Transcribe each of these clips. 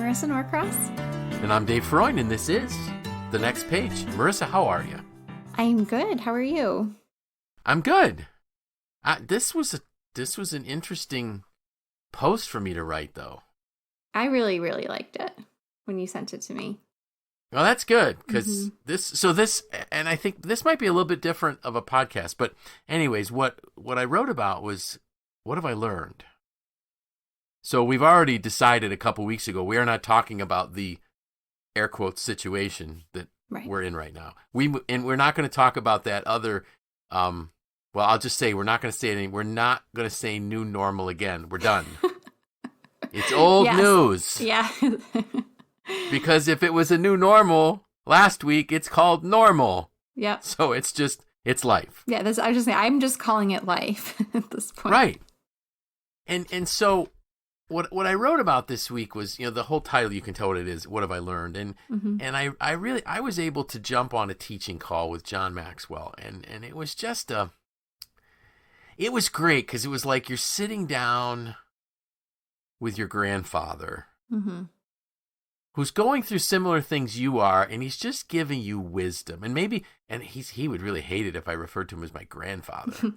Marissa Norcross. And I'm Dave Freund, and this is The Next Page. Marissa, how are you? I'm good. How are you? I'm good. This was an interesting post for me to write, though. I really, really liked it when you sent it to me. Well, that's good, because and I think this might be a little bit different of a podcast, but anyways, what I wrote about was, what have I learned? So we've already decided a couple weeks ago, we are not talking about the air quotes situation that we're in right now. We're not going to talk about that other, well, I'll just say, we're not going to say anything. We're not going to say new normal again. We're done. It's old news. Yeah. Because if it was a new normal last week, it's called normal. Yep. So it's life. Yeah, I was just saying, I'm just calling it life at this point. Right. And so what I wrote about this week was, the whole title, you can tell what it is, what have I learned? And and I was able to jump on a teaching call with John Maxwell, and it was just it was great, because it was like you're sitting down with your grandfather, who's going through similar things you are, and he's just giving you wisdom. And he would really hate it if I referred to him as my grandfather,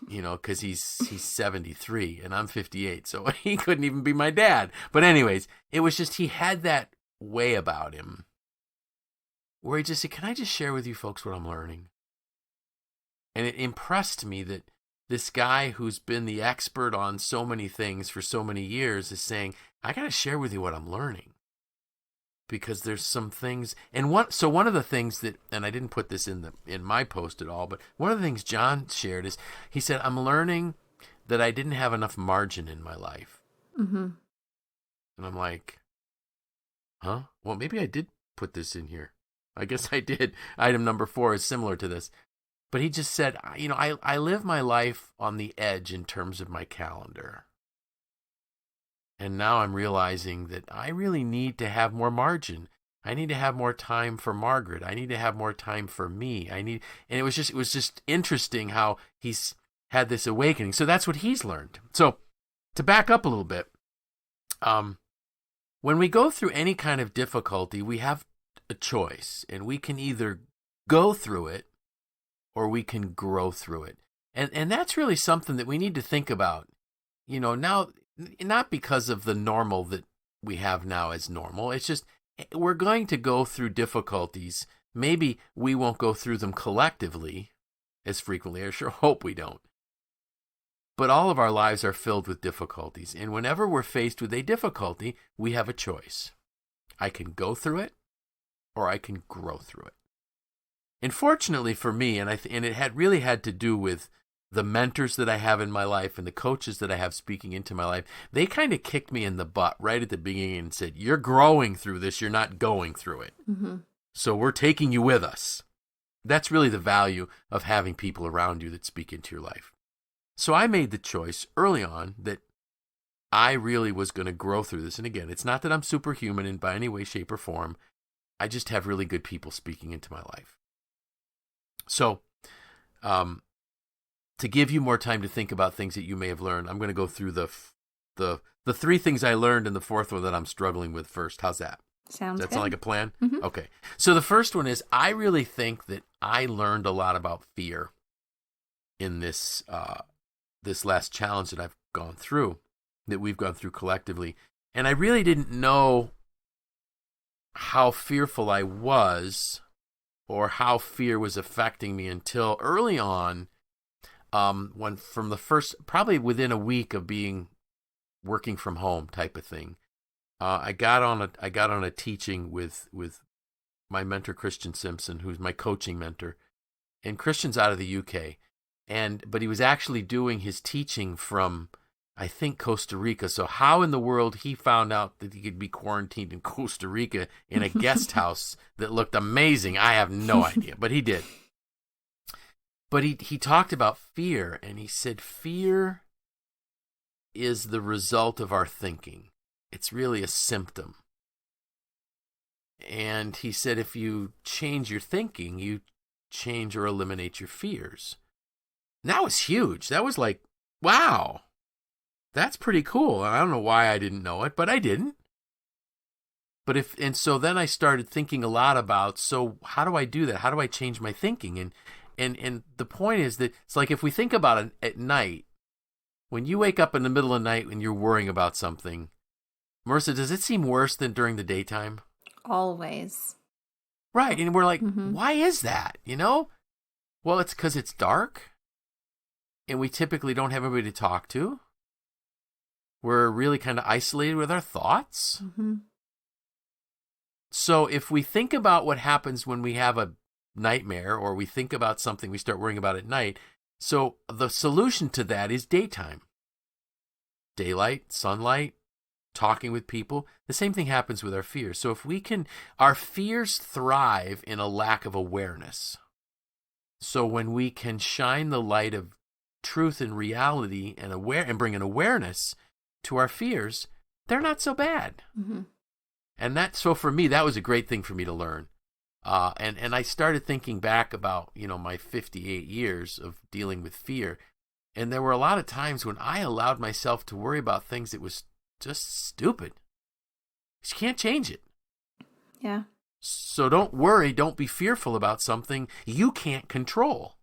because he's 73 and I'm 58, so he couldn't even be my dad. But anyways, it was just, he had that way about him where he just said, can I just share with you folks what I'm learning? And it impressed me that this guy who's been the expert on so many things for so many years is saying, I got to share with you what I'm learning. Because there's some things, and one of the things that, and I didn't put this in my post at all, but one of the things John shared is, he said, I'm learning that I didn't have enough margin in my life. And I'm like, huh? Well, maybe I did put this in here. I guess I did. Item number 4 is similar to this. But he just said, I live my life on the edge in terms of my calendar. And now I'm realizing that I really need to have more margin. I need to have more time for Margaret. I need to have more time for me. And it was just interesting how he's had this awakening. So that's what he's learned. So to back up a little bit, when we go through any kind of difficulty, we have a choice, and we can either go through it or we can grow through it. And that's really something that we need to think about. Now, not because of the normal that we have now as normal. It's just, we're going to go through difficulties. Maybe we won't go through them collectively as frequently. I sure hope we don't. But all of our lives are filled with difficulties. And whenever we're faced with a difficulty, we have a choice. I can go through it, or I can grow through it. And fortunately for me, and it really had to do with the mentors that I have in my life and the coaches that I have speaking into my life, they kind of kicked me in the butt right at the beginning and said, you're growing through this, you're not going through it. So we're taking you with us. That's really the value of having people around you that speak into your life. So I made the choice early on that I really was going to grow through this. And again, it's not that I'm superhuman in by any way, shape, or form. I just have really good people speaking into my life. So, to give you more time to think about things that you may have learned, I'm going to go through the 3 things I learned and the 4th one that I'm struggling with first. How's that? Sounds good. That sound like a plan? Okay. So the first one is, I really think that I learned a lot about fear in this last challenge that I've gone through, that we've gone through collectively. And I really didn't know how fearful I was, or how fear was affecting me, until early on, when from the first, probably within a week of working from home type of thing, I got on a teaching with my mentor, Christian Simpson, who's my coaching mentor, and Christian's out of the UK, but he was actually doing his teaching from, I think, Costa Rica. So how in the world he found out that he could be quarantined in Costa Rica in a guest house that looked amazing, I have no idea, but he did. But he talked about fear, and he said fear is the result of our thinking. It's really a symptom. And he said if you change your thinking, you change or eliminate your fears. And that was huge. That was like, wow, that's pretty cool. I don't know why I didn't know it, but I didn't. And so then I started thinking a lot about, so how do I do that? How do I change my thinking? And the point is that it's like, if we think about it at night, when you wake up in the middle of the night and you're worrying about something, Marissa, does it seem worse than during the daytime? Always. Right. And we're like, Mm-hmm. why is that? Well, it's because it's dark and we typically don't have anybody to talk to. We're really kind of isolated with our thoughts. Mm-hmm. So if we think about what happens when we have a nightmare, or we think about something we start worrying about at night, so the solution to that is daytime. Daylight, sunlight, talking with people. The same thing happens with our fears. So if we can, our fears thrive in a lack of awareness. So when we can shine the light of truth and reality and bring an awareness to our fears, they're not so bad. Mm-hmm. And so for me, that was a great thing for me to learn. And I started thinking back about, my 58 years of dealing with fear. And there were a lot of times when I allowed myself to worry about things that was just stupid. You can't change it. Yeah. So don't worry. Don't be fearful about something you can't control.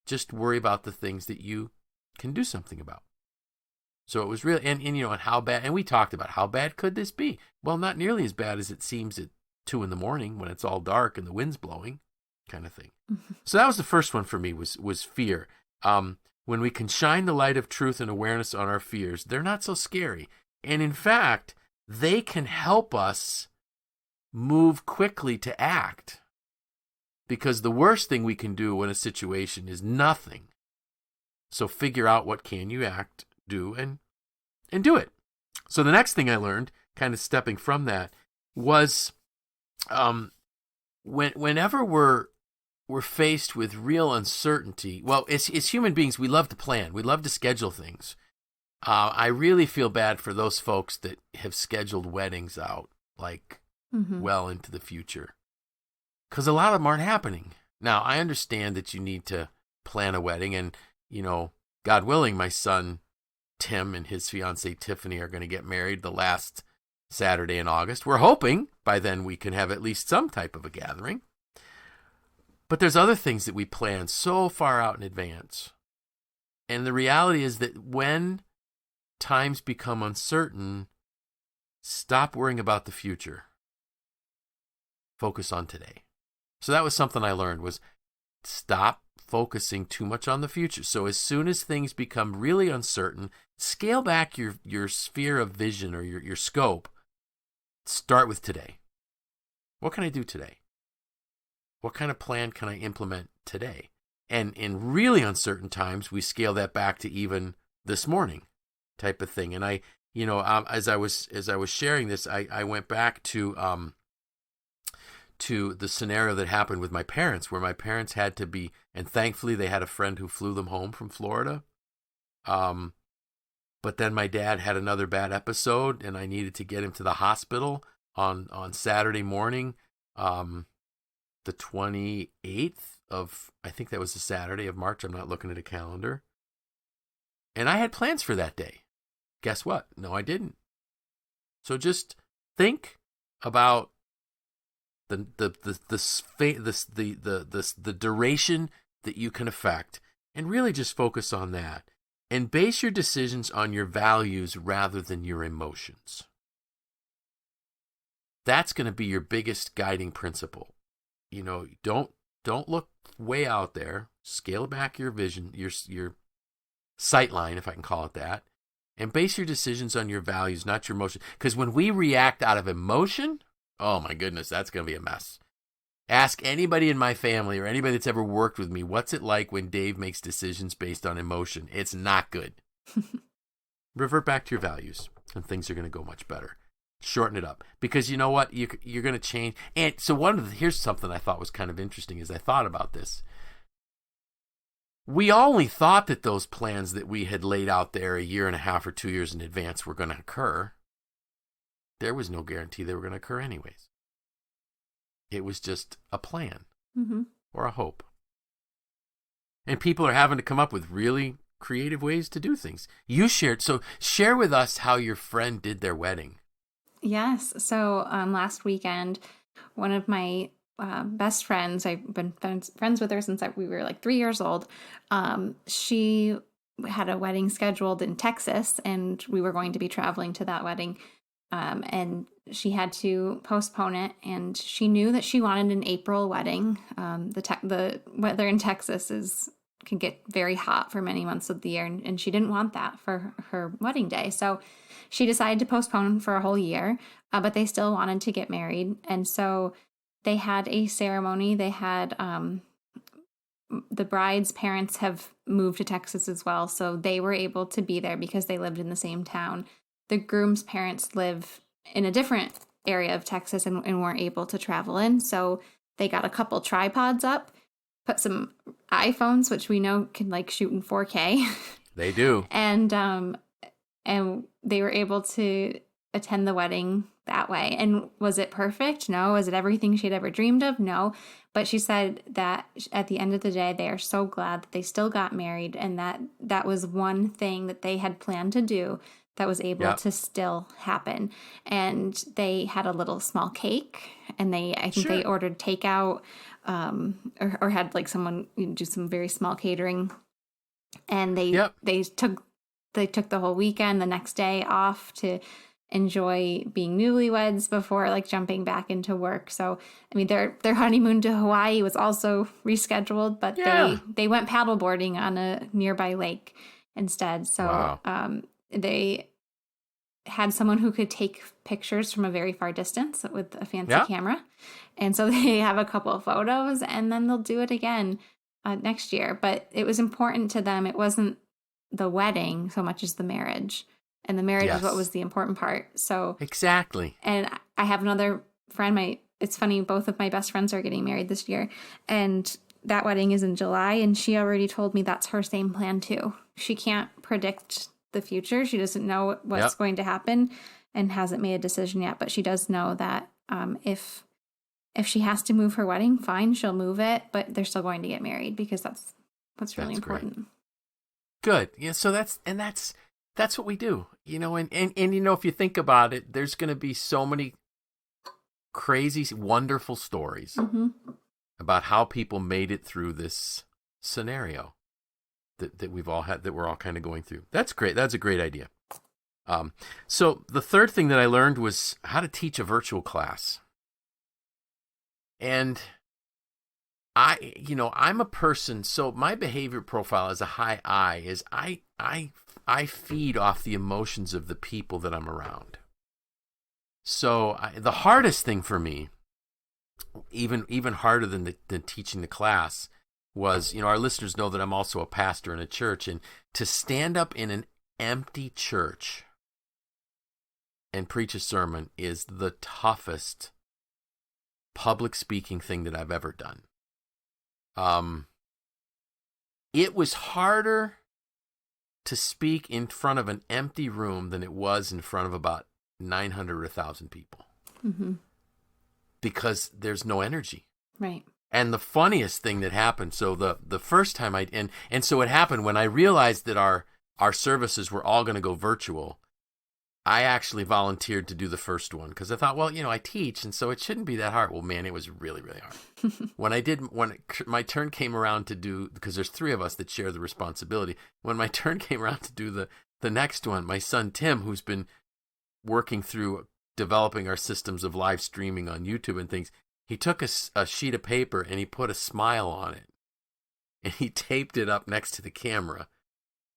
Just worry about the things that you can do something about. So it was really, and how bad, and we talked about how bad could this be? Well, not nearly as bad as it seems at 2 a.m. when it's all dark and the wind's blowing, kind of thing. Mm-hmm. So that was the first one for me, was fear. When we can shine the light of truth and awareness on our fears, they're not so scary. And in fact, they can help us move quickly to act. Because the worst thing we can do in a situation is nothing. So figure out what can you do and do it. So the next thing I learned, kind of stepping from that, was whenever we're faced with real uncertainty, well, as human beings, we love to plan. We love to schedule things. I really feel bad for those folks that have scheduled weddings out, well into the future. Because a lot of them aren't happening. Now, I understand that you need to plan a wedding, and, God willing, my son Tim and his fiancée Tiffany are going to get married the last Saturday in August. We're hoping by then we can have at least some type of a gathering. But there's other things that we plan so far out in advance. And the reality is that when times become uncertain, stop worrying about the future. Focus on today. So that was something I learned, was stop focusing too much on the future. So as soon as things become really uncertain, scale back your sphere of vision, or your scope. Start with today. What can I do today? What kind of plan can I implement today? And in really uncertain times, we scale that back to even this morning type of thing. And I, as I was sharing this, I went back to the scenario that happened with my parents, where my parents had to be, and thankfully they had a friend who flew them home from Florida. But then my dad had another bad episode, and I needed to get him to the hospital on Saturday morning, the 28th of, I think that was the Saturday of March. I'm not looking at a calendar. And I had plans for that day. Guess what? No, I didn't. So just think about the duration that you can affect, and really just focus on that, and base your decisions on your values rather than your emotions. That's going to be your biggest guiding principle. Don't look way out there. Scale back your vision, your sight line, if I can call it that, and base your decisions on your values, not your emotion. Because when we react out of emotion, oh my goodness, that's going to be a mess. Ask anybody in my family or anybody that's ever worked with me, what's it like when Dave makes decisions based on emotion? It's not good. Revert back to your values, and things are going to go much better. Shorten it up, because you know what? You're going to change. And so here's something I thought was kind of interesting as I thought about this. We only thought that those plans that we had laid out there a year and a half or 2 years in advance were going to occur. There was no guarantee they were going to occur anyways. It was just a plan or a hope. And people are having to come up with really creative ways to do things. Share with us how your friend did their wedding. Yes. So last weekend, one of my best friends, I've been friends with her since we were like 3 years old. She had a wedding scheduled in Texas, and we were going to be traveling to that wedding. And she had to postpone it, and she knew that she wanted an April wedding. The weather in Texas can get very hot for many months of the year, and she didn't want that for her wedding day. So she decided to postpone for a whole year, but they still wanted to get married. And so they had a ceremony. They had the bride's parents have moved to Texas as well, so they were able to be there because they lived in the same town. The groom's parents live in a different area of Texas and weren't able to travel in, so they got a couple tripods up, put some iPhones, which we know can like shoot in 4K. They do. And they were able to attend the wedding that way. And was it perfect? No. Was it everything she'd ever dreamed of? No. But she said that at the end of the day, they are so glad that they still got married, and that was one thing that they had planned to do that was able to still happen. And they had a little small cake, and I think they ordered takeout, or had like someone do some very small catering. And they took the whole weekend, the next day off to enjoy being newlyweds before like jumping back into work. So I mean, their honeymoon to Hawaii was also rescheduled, but they went paddleboarding on a nearby lake instead. So they had someone who could take pictures from a very far distance with a fancy camera, and so they have a couple of photos, and then they'll do it again next year. But it was important to them. It wasn't the wedding so much as the marriage. And the marriage is what was the important part. So exactly. And I have another friend. It's funny, both of my best friends are getting married this year, and that wedding is in July. And she already told me that's her same plan too. She can't predict the future. She doesn't know what's going to happen, and hasn't made a decision yet. But she does know that if she has to move her wedding, fine, she'll move it. But they're still going to get married because that's what's really important. Great. Good. Yeah. So that's what we do, and if you think about it, there's going to be so many crazy, wonderful stories about how people made it through this scenario that we've all had, that we're all kind of going through. That's great. That's a great idea. So the third thing that I learned was how to teach a virtual class. And I'm a person, so my behavior profile as a high I is I feed off the emotions of the people that I'm around. So the hardest thing for me, even harder than teaching the class, was, our listeners know that I'm also a pastor in a church, and to stand up in an empty church and preach a sermon is the toughest public speaking thing that I've ever done. It was harder to speak in front of an empty room than it was in front of about 900 or 1,000 people. Because there's no energy. Right. And the funniest thing that happened, so the first time and so it happened when I realized that our services were all going to go virtual. I actually volunteered to do the first one because I thought, well, I teach, and so it shouldn't be that hard. Well, man, it was really, really hard. When my turn came around to do, because there's 3 of us that share the responsibility. When my turn came around to do the next one, my son Tim, who's been working through developing our systems of live streaming on YouTube and things, he took a sheet of paper and he put a smile on it, and he taped it up next to the camera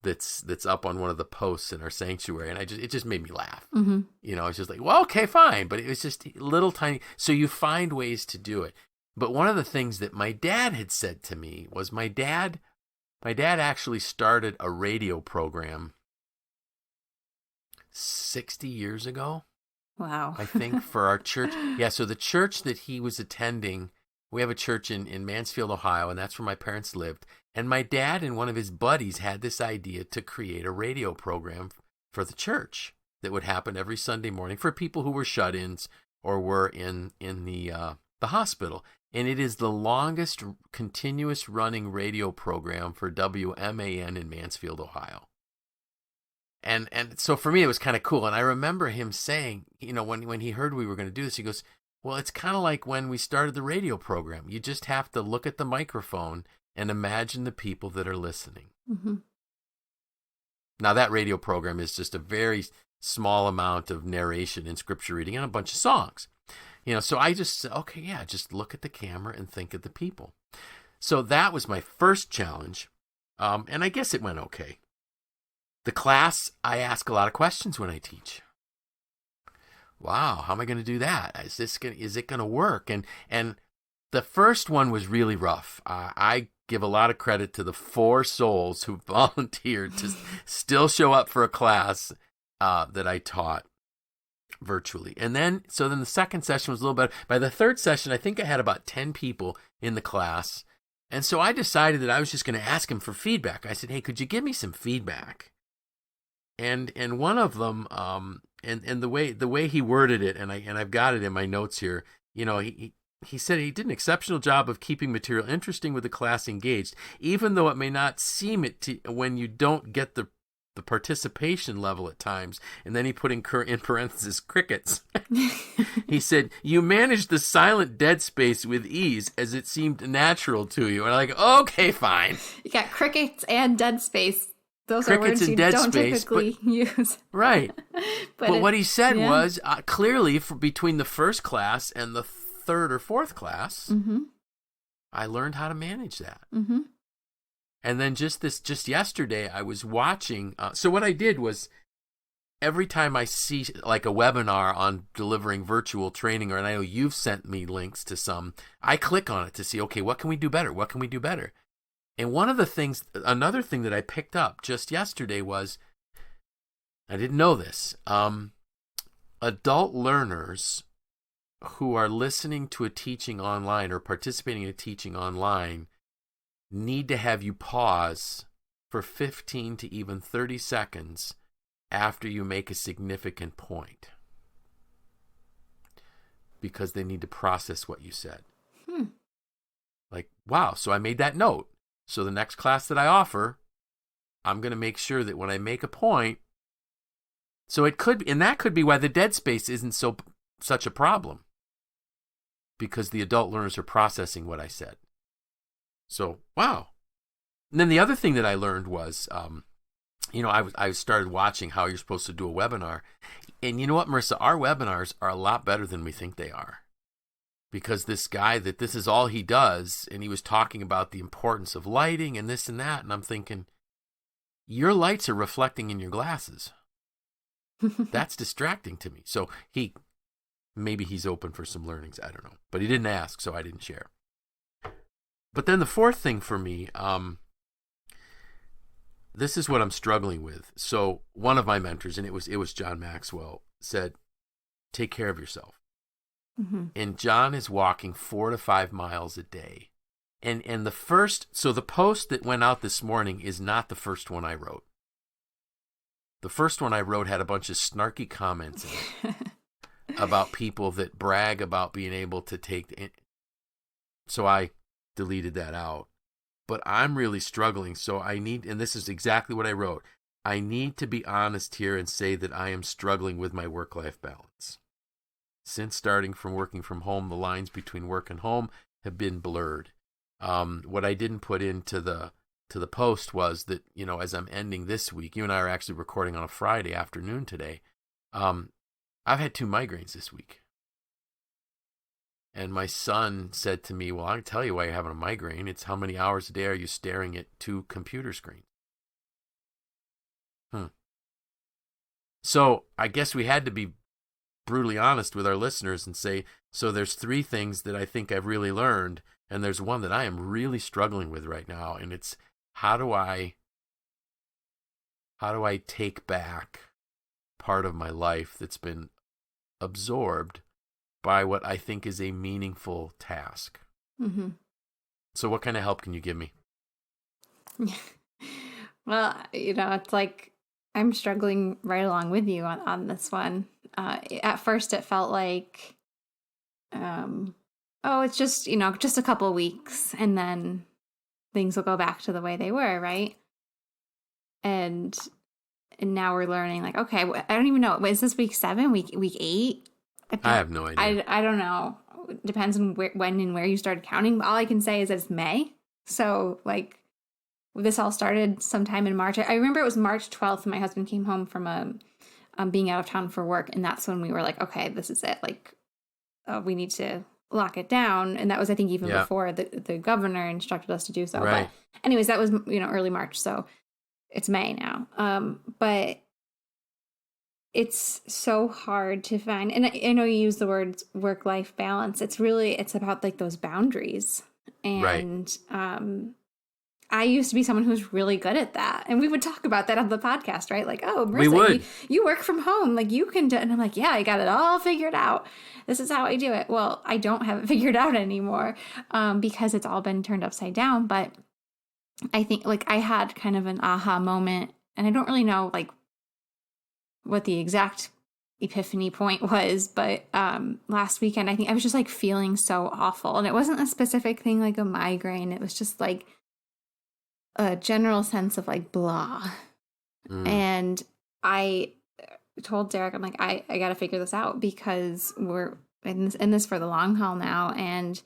that's up on one of the posts in our sanctuary, and it just made me laugh. It's just like, well, okay, fine, but it was just little tiny. So you find ways to do it. But one of the things that my dad had said to me was, my dad actually started a radio program 60 years ago. Wow. I think, for our church. Yeah, so the church that he was attending, we have a church in Mansfield, Ohio, and that's where my parents lived. And my dad and one of his buddies had this idea to create a radio program for the church that would happen every Sunday morning for people who were shut-ins or were in the hospital. And it is the longest continuous running radio program for WMAN in Mansfield, Ohio. And so for me, it was kind of cool. And I remember him saying, when he heard we were going to do this, he goes, well, it's kind of like when we started the radio program. You just have to look at the microphone and imagine the people that are listening. Mm-hmm. Now, that radio program is just a very small amount of narration and scripture reading and a bunch of songs. So I just said, okay, yeah, just look at the camera and think of the people. So that was my first challenge. And I guess it went okay. The class, I ask a lot of questions when I teach. Wow, how am I going to do that? Is it going to work? And the first one was really rough. I give a lot of credit to the 4 souls who volunteered to still show up for a class that I taught virtually. And then the second session was a little better. By the third session, I think I had about 10 people in the class. And so I decided that I was just going to ask them for feedback. I said, hey, could you give me some feedback? And one of them, and the way he worded it, and I've got it in my notes here, he said he did an exceptional job of keeping material interesting with the class engaged, even though it may not seem it to when you don't get the participation level at times. And then he put in parentheses crickets. He said, you managed the silent dead space with ease as it seemed natural to you. And I'm like, okay, fine. You got crickets and dead space. Those crickets are words you don't typically use. Right. but what he said was clearly between the first class and the third or fourth class, mm-hmm. I learned how to manage that. Mm-hmm. And then just yesterday, I was watching. So what I did was every time I see like a webinar on delivering virtual training, or and I know you've sent me links to some, I click on it to see, okay, what can we do better? What can we do better? And another thing that I picked up just yesterday was, I didn't know this, adult learners who are listening to a teaching online or participating in a teaching online need to have you pause for 15 to even 30 seconds after you make a significant point, because they need to process what you said. Like, wow, so I made that note. So the next class that I offer, I'm going to make sure that when I make a point, so it could be, and that could be why the dead space isn't such a problem, because the adult learners are processing what I said. So, wow. And then the other thing that I learned was, I started watching how you're supposed to do a webinar. And you know what, Marissa? Our webinars are a lot better than we think they are. Because this guy, this is all he does, and he was talking about the importance of lighting and this and that. And I'm thinking, your lights are reflecting in your glasses. That's distracting to me. So maybe he's open for some learnings. I don't know. But he didn't ask, so I didn't share. But then the fourth thing for me, this is what I'm struggling with. So one of my mentors, and it was John Maxwell, said, take care of yourself. Mm-hmm. And John is walking 4 to 5 miles a day. And the post that went out this morning is not the first one I wrote. The first one I wrote had a bunch of snarky comments in it about people that brag about being able to take it. So I deleted that out. But I'm really struggling. So and this is exactly what I wrote. I need to be honest here and say that I am struggling with my work-life balance. Since starting from working from home, the lines between work and home have been blurred. What I didn't put into the post was that, as I'm ending this week, you and I are actually recording on a Friday afternoon today. I've had 2 migraines this week. And my son said to me, well, I can tell you why you're having a migraine. It's how many hours a day are you staring at 2 computer screens? So I guess we had to be brutally honest with our listeners and say, so there's 3 things that I think I've really learned, and there's one that I am really struggling with right now, and it's how do I take back part of my life that's been absorbed by what I think is a meaningful task. Mm-hmm. So what kind of help can you give me? Well, it's like I'm struggling right along with you on this one. At first it felt like, it's just, just a couple of weeks and then things will go back to the way they were, right? And And now we're learning, like, okay, I don't even know. Is this week 7, week 8? I have no idea. I don't know. It depends on when and where you started counting. But all I can say is that it's May. So, like, this all started sometime in March. I remember it was March 12th. My husband came home from being out of town for work. And that's when we were like, okay, this is it. Like, we need to lock it down. And that was, I think, even before the governor instructed us to do so. Right. But anyways, that was, early March. So it's May now. But it's so hard to find. And I know you use the words work-life balance. It's about like those boundaries. And I used to be someone who was really good at that. And we would talk about that on the podcast, right? Like, oh, Marissa, you work from home. Like, you can do it. And I'm like, yeah, I got it all figured out. This is how I do it. Well, I don't have it figured out anymore because it's all been turned upside down. But I think, like, I had kind of an aha moment. And I don't really know, like, what the exact epiphany point was. But last weekend, I think I was just, like, feeling so awful. And it wasn't a specific thing like a migraine. It was just, like, a general sense of like blah. And I told Derek, I'm like, I got to figure this out because we're in this for the long haul now. And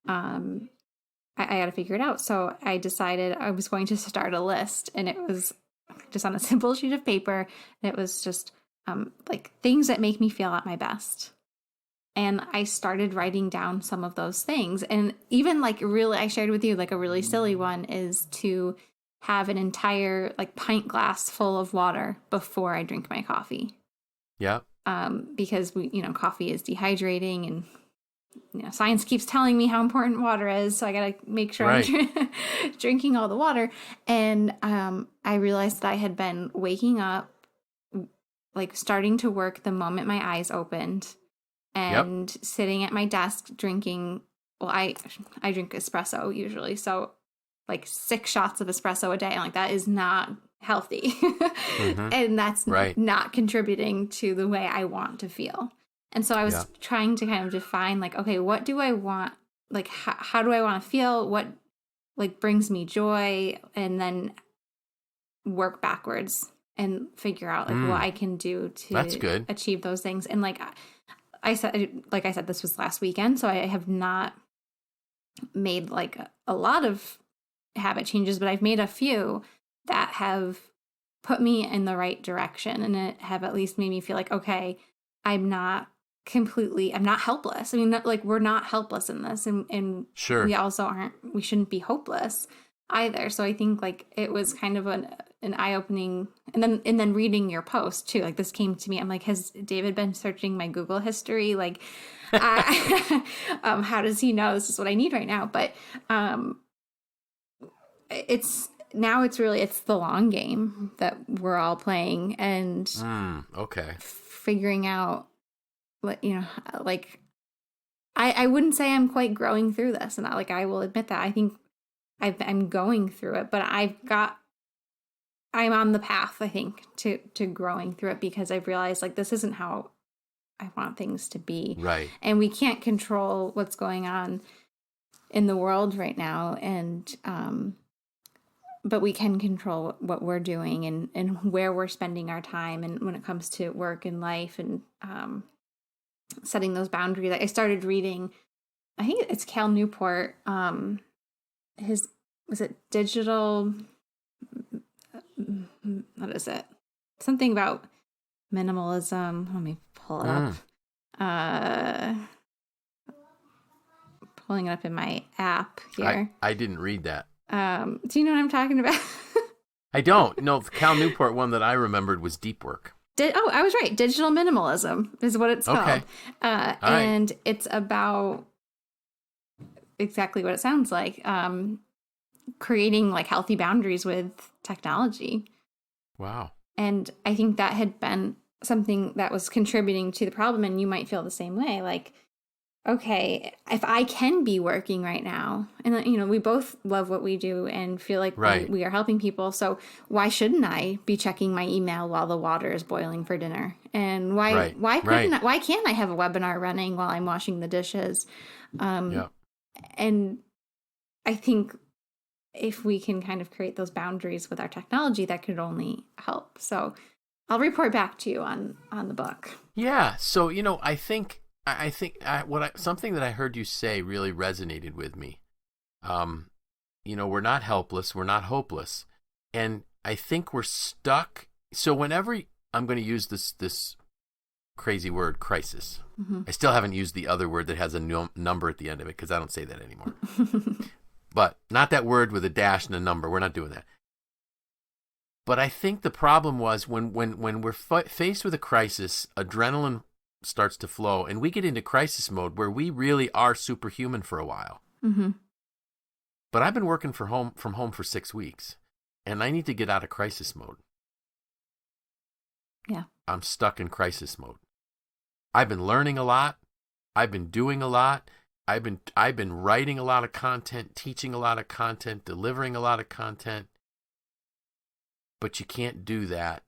I got to figure it out. So I decided I was going to start a list, and it was just on a simple sheet of paper. And it was just like things that make me feel at my best. And I started writing down some of those things. And even like really, I shared with you like a really silly one is to have an entire like pint glass full of water before I drink my coffee. Yeah. Because coffee is dehydrating, and science keeps telling me how important water is. So I got to make sure I'm drinking all the water. And I realized that I had been waking up, like starting to work the moment my eyes opened. And sitting at my desk drinking, well, I drink espresso usually. So like 6 shots of espresso a day. I'm like, that is not healthy. And that's not contributing to the way I want to feel. And so I was trying to kind of define like, okay, what do I want? Like, how do I want to feel? What like brings me joy? And then work backwards and figure out like what I can do to achieve those things. And like I said, this was last weekend, so I have not made like a lot of habit changes, but I've made a few that have put me in the right direction, and it have at least made me feel like, okay, I'm not helpless. I mean, like we're not helpless in this, and we also we shouldn't be hopeless either. So I think like it was kind of an eye-opening, and then reading your post too, like this came to me. I'm like, has David been searching my Google history? Like, how does he know this is what I need right now? But it's the long game that we're all playing, and figuring out what, like I wouldn't say I'm quite growing through this, and I will admit that I think I'm going through it, but I'm on the path, I think, to growing through it, because I've realized like this isn't how I want things to be. Right. And we can't control what's going on in the world right now. And but we can control what we're doing and where we're spending our time, and when it comes to work and life, and setting those boundaries. I started reading, I think it's Cal Newport, was it digital, what is it? Something about minimalism. Let me pull it up. Pulling it up in my app here. I didn't read that. Do you know what I'm talking about? I don't. No, the Cal Newport one that I remembered was Deep Work. I was right. Digital minimalism is what it's called. And it's about exactly what it sounds like. Creating like healthy boundaries with technology. Wow. And I think that had been something that was contributing to the problem, and you might feel the same way. Like, okay, if I can be working right now, and we both love what we do and feel like we are helping people, so why shouldn't I be checking my email while the water is boiling for dinner? And why can't I have a webinar running while I'm washing the dishes? And I think if we can kind of create those boundaries with our technology, that could only help. So I'll report back to you on the book. Yeah. So, I think something that I heard you say really resonated with me. We're not helpless. We're not hopeless. And I think we're stuck. So whenever I'm going to use this crazy word, crisis, I still haven't used the other word that has a number at the end of it because I don't say that anymore. But not that word with a dash and a number. We're not doing that. But I think the problem was when we're faced with a crisis, adrenaline starts to flow, and we get into crisis mode where we really are superhuman for a while. Mm-hmm. But I've been working from home for 6 weeks, and I need to get out of crisis mode. Yeah. I'm stuck in crisis mode. I've been learning a lot. I've been doing a lot. I've been writing a lot of content, teaching a lot of content, delivering a lot of content. But you can't do that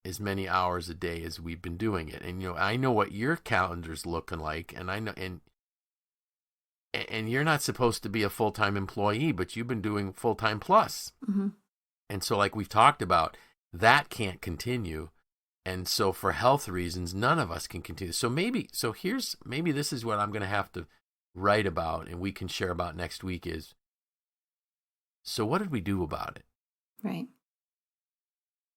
as many hours a day as we've been doing it. And I know what your calendar's looking like, and I know and you're not supposed to be a full-time employee, but you've been doing full-time plus. Mm-hmm. And so like we've talked about, that can't continue. And so for health reasons, none of us can continue. So maybe this is what I'm going to have to write about and we can share about next week is, so what did we do about it? Right.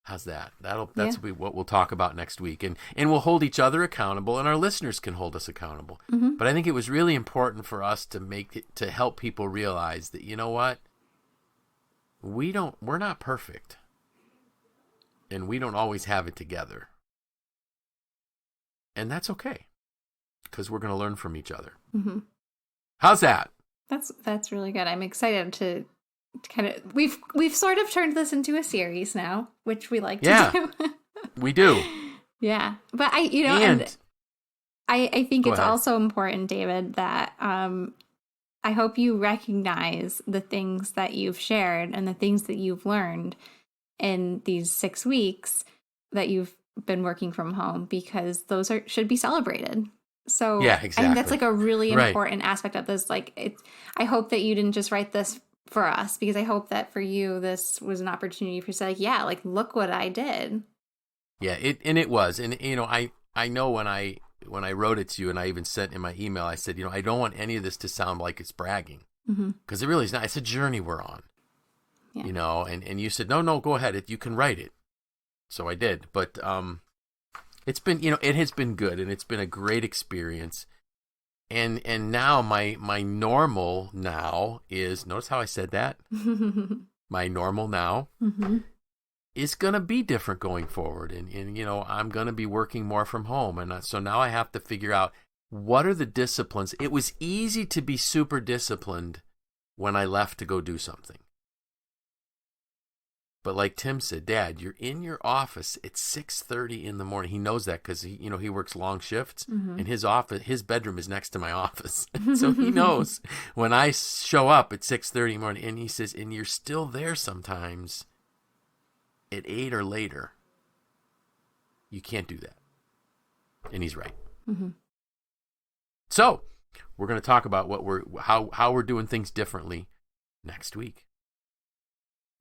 How's that? That's what we'll talk about next week. And we'll hold each other accountable and our listeners can hold us accountable. Mm-hmm. But I think it was really important for us to help people realize that, you know what? We're not perfect. And we don't always have it together. And that's okay. Because we're going to learn from each other. Mm-hmm. How's that? That's really good. I'm excited to kind of we've sort of turned this into a series now, which we like to do. We do. Yeah. But I think it's also important, David, that I hope you recognize the things that you've shared and the things that you've learned in these 6 weeks that you've been working from home, because those should be celebrated. So yeah, exactly. I think that's like a really important aspect of this. Like, I hope that you didn't just write this for us, because I hope that for you, this was an opportunity for you to say, like, yeah, like, look what I did. Yeah, it was. And, I know when I wrote it to you and I even sent in my email, I said, I don't want any of this to sound like it's bragging, because it really is not. It's a journey we're on, and you said, no, go ahead. You can write it. So I did. But, it's been, it has been good, and it's been a great experience. And now my normal now is, notice how I said that? My normal now is going to be different going forward. And I'm going to be working more from home. And so now I have to figure out, what are the disciplines? It was easy to be super disciplined when I left to go do something. But like Tim said, Dad, you're in your office at 6:30 in the morning. He knows that because he works long shifts, and his bedroom is next to my office. So he knows when I show up at 6:30 in the morning, and he says, and you're still there sometimes at 8 or later. You can't do that. And he's right. Mm-hmm. So we're going to talk about how we're doing things differently next week.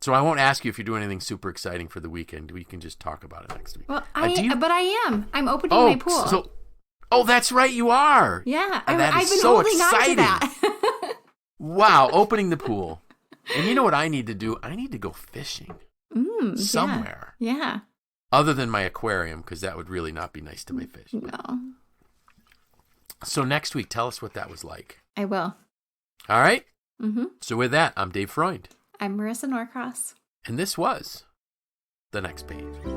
So I won't ask you if you're doing anything super exciting for the weekend. We can just talk about it next week. Well, but I am. I'm opening my pool. That's right, you are. Yeah, I've been so holding exciting. On to that. Wow, opening the pool. And you know what I need to do? I need to go fishing somewhere. Yeah. Other than my aquarium, because that would really not be nice to my fish. No. So next week, tell us what that was like. I will. All right? Mm-hmm. So with that, I'm Dave Freund. I'm Marisa Norcross. And this was The Next Page.